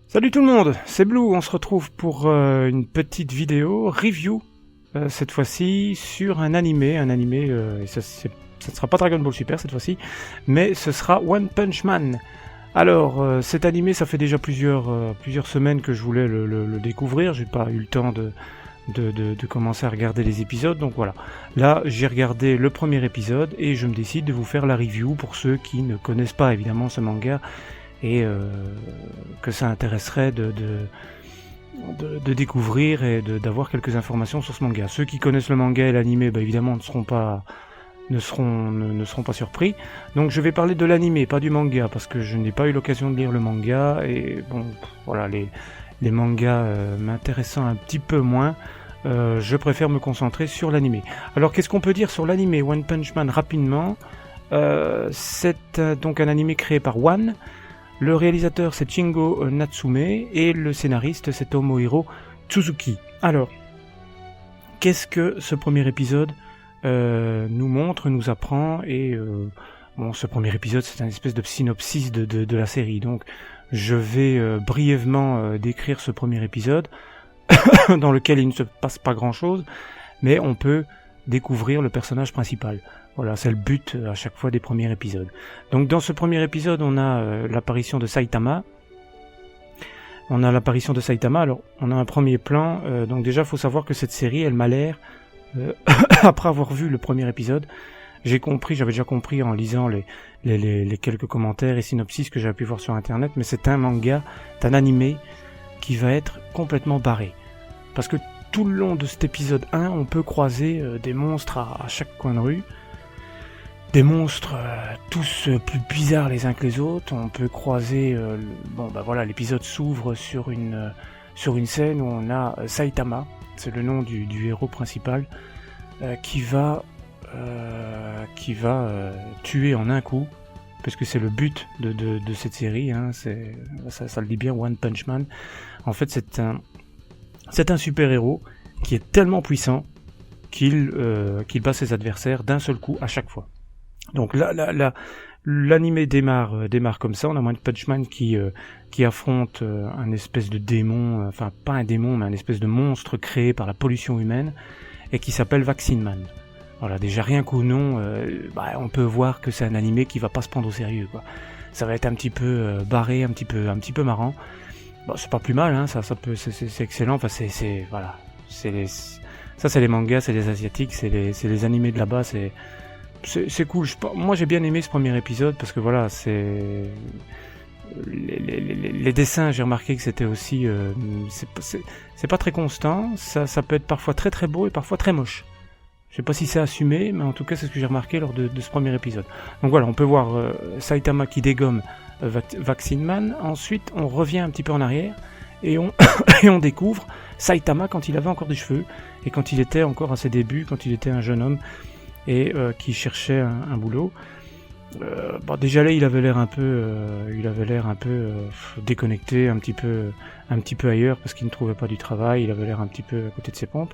Salut tout le monde, c'est Blue, on se retrouve pour une petite vidéo review, cette fois-ci sur un animé, et ça ne sera pas Dragon Ball Super cette fois-ci, mais ce sera One Punch Man. Alors cet animé, ça fait déjà plusieurs semaines que je voulais le découvrir, j'ai pas eu le temps de commencer à regarder les épisodes, donc voilà. Là, j'ai regardé le premier épisode et je me décide de vous faire la review pour ceux qui ne connaissent pas évidemment ce manga et que ça intéresserait de découvrir et d'avoir quelques informations sur ce manga. Ceux qui connaissent le manga et l'anime, bah, évidemment, ne seront pas surpris. Donc je vais parler de l'anime, pas du manga, parce que je n'ai pas eu l'occasion de lire le manga, et bon, voilà, les mangas m'intéressant un petit peu moins, je préfère me concentrer sur l'anime. Alors qu'est-ce qu'on peut dire sur l'anime One Punch Man rapidement? C'est donc un anime créé par One. Le réalisateur c'est Shingo Natsume et le scénariste c'est Tomohiro Tsuzuki. Alors, qu'est-ce que ce premier épisode nous montre, nous apprend et bon, ce premier épisode c'est un espèce de synopsis de la série. Donc, je vais brièvement décrire ce premier épisode dans lequel il ne se passe pas grand-chose, mais on peut découvrir le personnage principal. Voilà, c'est le but à chaque fois des premiers épisodes. Donc dans ce premier épisode, on a l'apparition de Saitama. Alors, on a un premier plan. Donc déjà, faut savoir que cette série, elle m'a l'air, après avoir vu le premier épisode, j'avais déjà compris en lisant les quelques commentaires et synopsis que j'avais pu voir sur Internet, mais c'est un manga, c'est un animé qui va être complètement barré. Parce que tout le long de cet épisode 1, on peut croiser des monstres à chaque coin de rue. Des monstres tous plus bizarres les uns que les autres. On peut croiser... l'épisode s'ouvre sur une scène où on a Saitama, c'est le nom du héros principal, qui va tuer en un coup, parce que c'est le but de cette série, hein, ça le dit bien, One Punch Man. En fait, c'est un super-héros qui est tellement puissant qu'il bat ses adversaires d'un seul coup à chaque fois. Donc là, l'anime démarre comme ça. On a One Punch Man qui affronte un espèce de démon, enfin pas un démon, mais un espèce de monstre créé par la pollution humaine et qui s'appelle Vaccine Man. Voilà, déjà rien qu'au nom, on peut voir que c'est un anime qui va pas se prendre au sérieux, quoi. Ça va être un petit peu barré, un petit peu marrant. Bon, c'est pas plus mal, hein, c'est excellent. Enfin, voilà, c'est les mangas, c'est les asiatiques, c'est les animés de là-bas, c'est cool. Moi j'ai bien aimé ce premier épisode parce que voilà, c'est les dessins, j'ai remarqué que c'était aussi c'est pas très constant, ça peut être parfois très très beau et parfois très moche. Je sais pas si c'est assumé, mais en tout cas c'est ce que j'ai remarqué lors de ce premier épisode. Donc voilà, on peut voir Saitama qui dégomme Vaccine Man. Ensuite on revient un petit peu en arrière et on découvre Saitama quand il avait encore des cheveux et quand il était encore à ses débuts, quand il était un jeune homme et qui cherchait un boulot. Déjà là, il avait l'air un peu déconnecté, un petit peu ailleurs parce qu'il ne trouvait pas du travail. Il avait l'air un petit peu à côté de ses pompes.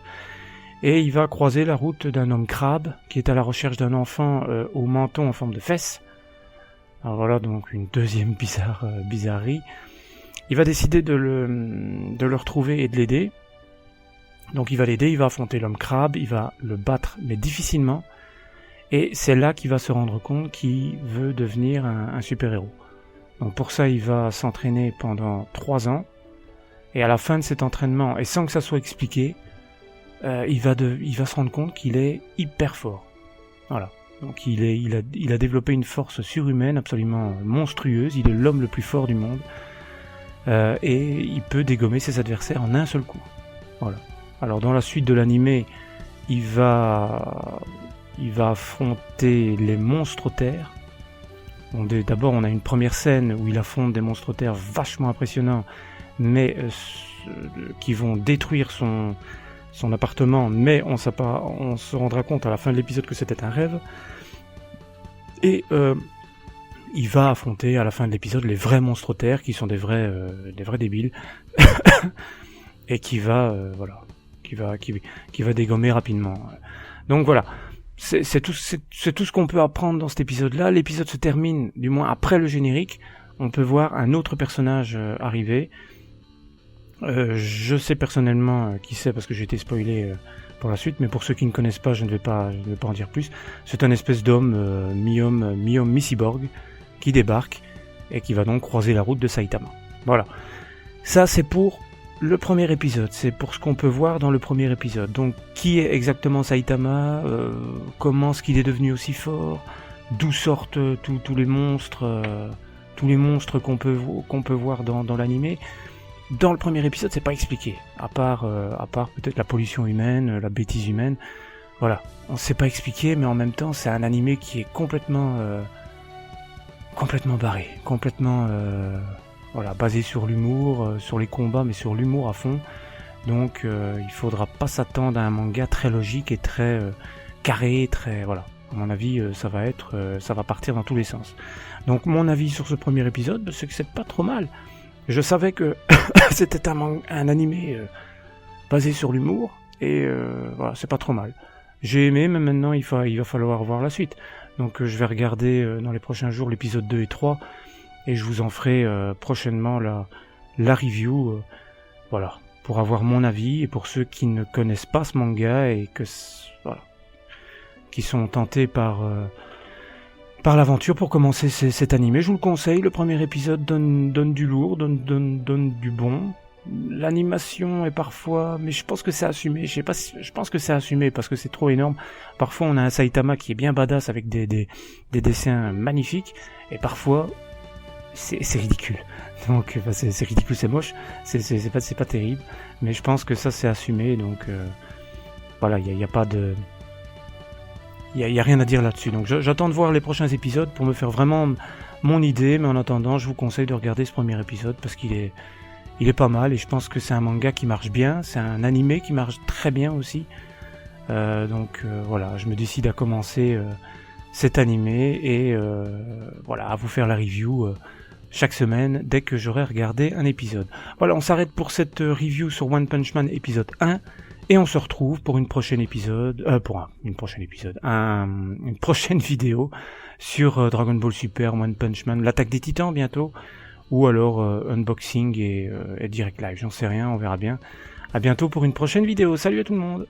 Et il va croiser la route d'un homme crabe qui est à la recherche d'un enfant au menton en forme de fesse. Alors voilà, donc une deuxième bizarrerie. Il va décider de le retrouver et de l'aider. Donc il va l'aider, il va affronter l'homme crabe, il va le battre, mais difficilement. Et c'est là qu'il va se rendre compte qu'il veut devenir un super-héros. Donc pour ça, il va s'entraîner pendant 3 ans. Et à la fin de cet entraînement, et sans que ça soit expliqué, il va se rendre compte qu'il est hyper fort. Voilà. Donc il a développé une force surhumaine absolument monstrueuse. Il est l'homme le plus fort du monde. Et il peut dégommer ses adversaires en un seul coup. Voilà. Alors dans la suite de l'anime, il va affronter les monstres terres. Bon, d'abord on a une première scène où il affronte des monstres terres vachement impressionnants, mais qui vont détruire son appartement, mais on se rendra compte à la fin de l'épisode que c'était un rêve. Et il va affronter à la fin de l'épisode les vrais monstres terres qui sont des vrais débiles et qui va dégommer rapidement. Donc voilà, c'est tout ce qu'on peut apprendre dans cet épisode-là. L'épisode se termine, du moins après le générique, on peut voir un autre personnage arriver, Je sais personnellement qui c'est parce que j'ai été spoilé pour la suite, mais pour ceux qui ne connaissent pas, je ne vais pas en dire plus. C'est un espèce d'homme, mi-homme, mi-cyborg, qui débarque et qui va donc croiser la route de Saitama. Voilà. Ça, c'est pour le premier épisode, c'est pour ce qu'on peut voir dans le premier épisode. Donc, qui est exactement Saitama, comment est-ce qu'il est devenu aussi fort, d'où sortent tous les monstres qu'on peut voir dans l'animé. Dans le premier épisode, c'est pas expliqué, à part peut-être la pollution humaine, la bêtise humaine. Voilà, on sait pas expliqué, mais en même temps, c'est un animé qui est complètement barré, complètement basé sur l'humour, sur les combats, mais sur l'humour à fond. Donc, il faudra pas s'attendre à un manga très logique et très carré, très voilà. À mon avis, ça va partir dans tous les sens. Donc, mon avis sur ce premier épisode, c'est que c'est pas trop mal. Je savais que c'était un animé basé sur l'humour, et voilà, c'est pas trop mal. J'ai aimé, mais maintenant il va falloir voir la suite. Donc je vais regarder dans les prochains jours l'épisode 2 et 3, et je vous en ferai prochainement la review, voilà, pour avoir mon avis, et pour ceux qui ne connaissent pas ce manga, et qui sont tentés par l'aventure pour commencer cet animé. Je vous le conseille, le premier épisode donne du lourd, donne du bon. L'animation est parfois, mais je pense que c'est assumé, je pense que c'est assumé parce que c'est trop énorme. Parfois on a un Saitama qui est bien badass avec des dessins magnifiques, et parfois c'est ridicule. Donc c'est ridicule, c'est moche, c'est pas terrible, mais je pense que ça c'est assumé, donc voilà, il y a pas de... Il y a rien à dire là-dessus, donc j'attends de voir les prochains épisodes pour me faire vraiment mon idée, mais en attendant, je vous conseille de regarder ce premier épisode parce qu'il est pas mal, et je pense que c'est un manga qui marche bien, c'est un animé qui marche très bien aussi. Donc voilà, je me décide à commencer cet animé, et voilà, à vous faire la review chaque semaine dès que j'aurai regardé un épisode. Voilà, on s'arrête pour cette review sur One Punch Man épisode 1. Et on se retrouve pour une prochaine vidéo sur Dragon Ball Super, One Punch Man, l'attaque des Titans bientôt, ou alors unboxing et direct live, j'en sais rien, on verra bien. À bientôt pour une prochaine vidéo, salut à tout le monde.